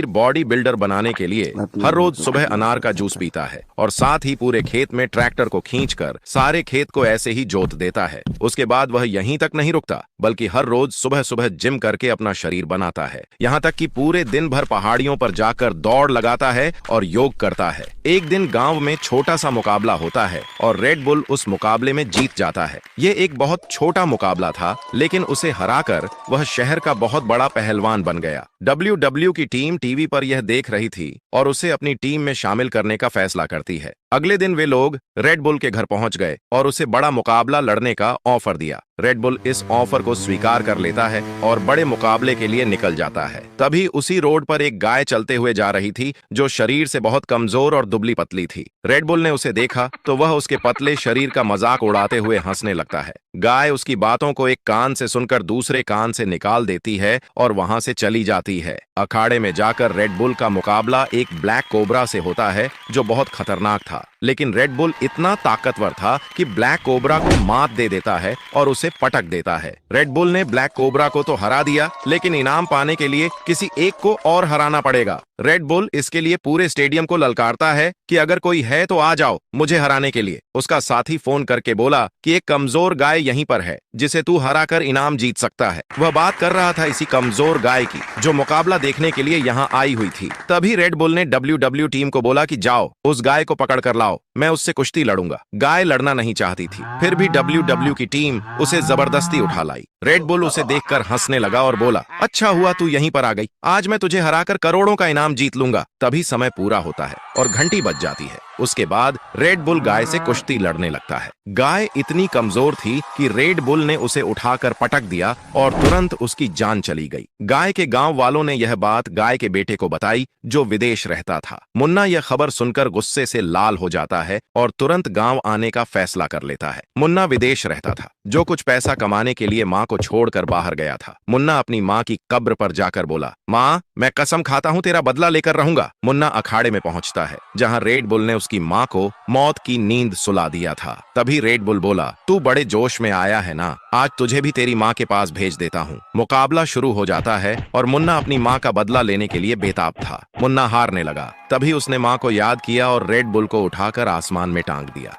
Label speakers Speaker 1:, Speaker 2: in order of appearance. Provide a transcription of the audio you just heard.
Speaker 1: Body builder बनाने के लिए हर रोज सुबह अनार का जूस पीता है और साथ ही पूरे खेत में ट्रैक्टर को खींचकर सारे खेत को ऐसे ही जोत देता है। उसके बाद वह यहीं तक नहीं रुकता बल्कि हर रोज सुबह सुबह जिम करके अपना शरीर बनाता है। यहाँ तक कि पूरे दिन भर पहाड़ियों पर जाकर दौड़ लगाता है और योग करता है। एक दिन गांव में छोटा सा मुकाबला होता है और रेड बुल उस मुकाबले में जीत जाता है। ये एक बहुत छोटा मुकाबला था, लेकिन उसे हराकर वह शहर का बहुत बड़ा पहलवान बन गया। WWE की टीम टीवी पर यह देख रही थी और उसे अपनी टीम में शामिल करने का फैसला करती है। अगले दिन वे लोग रेड बुल के घर पहुंच गए और उसे बड़ा मुकाबला लड़ने का ऑफर दिया। रेड बुल इस ऑफर को स्वीकार कर लेता है और बड़े मुकाबले के लिए निकल जाता है। तभी उसी रोड पर एक गाय चलते हुए जा रही थी जो शरीर से बहुत कमजोर और दुबली पतली थी। रेड बुल ने उसे देखा तो वह उसके पतले शरीर का मजाक उड़ाते हुए हंसने लगता है। गाय उसकी बातों को एक कान से सुनकर दूसरे कान से निकाल देती है और वहां से चली जाती है। अखाड़े में जाकर रेड बुल का मुकाबला एक ब्लैक कोबरा से होता है जो बहुत खतरनाक था, लेकिन रेड बुल इतना ताकतवर था कि ब्लैक कोबरा को मात दे देता है और उसे पटक देता है। रेड बुल ने ब्लैक कोबरा को तो हरा दिया, लेकिन इनाम पाने के लिए किसी एक को और हराना पड़ेगा। रेड बुल इसके लिए पूरे स्टेडियम को ललकारता है कि अगर कोई है तो आ जाओ मुझे हराने के लिए। उसका साथी फोन करके बोला कि एक कमजोर गाय यहीं पर है जिसे तू हराकर इनाम जीत सकता है। वह बात कर रहा था इसी कमजोर गाय की जो मुकाबला देखने के लिए यहाँ आई हुई थी। तभी रेड बुल ने WWE टीम को बोला कि जाओ उस गाय को पकड़ कर लाओ, मैं उससे कुश्ती लड़ूंगा। गाय लड़ना नहीं चाहती थी, फिर भी WWE की टीम उसे जबरदस्ती उठा लाई। रेड बुल उसे देखकर हंसने लगा और बोला, अच्छा हुआ तू यहीं पर आ गई, आज मैं तुझे हराकर करोड़ों का इनाम जीत लूंगा। तभी समय पूरा होता है और घंटी बज जाती है। उसके बाद रेड बुल गाय से कुश्ती लड़ने लगता है। गाय इतनी कमजोर थी कि रेड बुल ने उसे उठाकर पटक दिया और तुरंत उसकी जान चली गई। गाय के गांव वालों ने यह बात गाय के बेटे को बताई जो विदेश रहता था। मुन्ना यह खबर सुनकर गुस्से से लाल हो जाता है और तुरंत गांव आने का फैसला कर लेता है। मुन्ना विदेश रहता था, जो कुछ पैसा कमाने के लिए माँ को छोड़कर बाहर गया था। मुन्ना अपनी माँ की कब्र पर जाकर बोला, माँ मैं कसम खाता हूँ तेरा बदला लेकर रहूंगा। मुन्ना अखाड़े में पहुंचता है जहाँ रेड बुल ने उसकी माँ को मौत की नींद सुला दिया था। तभी रेड बुल बोला, तू बड़े जोश में आया है ना, आज तुझे भी तेरी माँ के पास भेज देता हूँ। मुकाबला शुरू हो जाता है और मुन्ना अपनी माँ का बदला लेने के लिए बेताब था। मुन्ना हारने लगा। तभी उसने माँ को याद किया और रेड बुल को उठाकर आसमान में टांग दिया।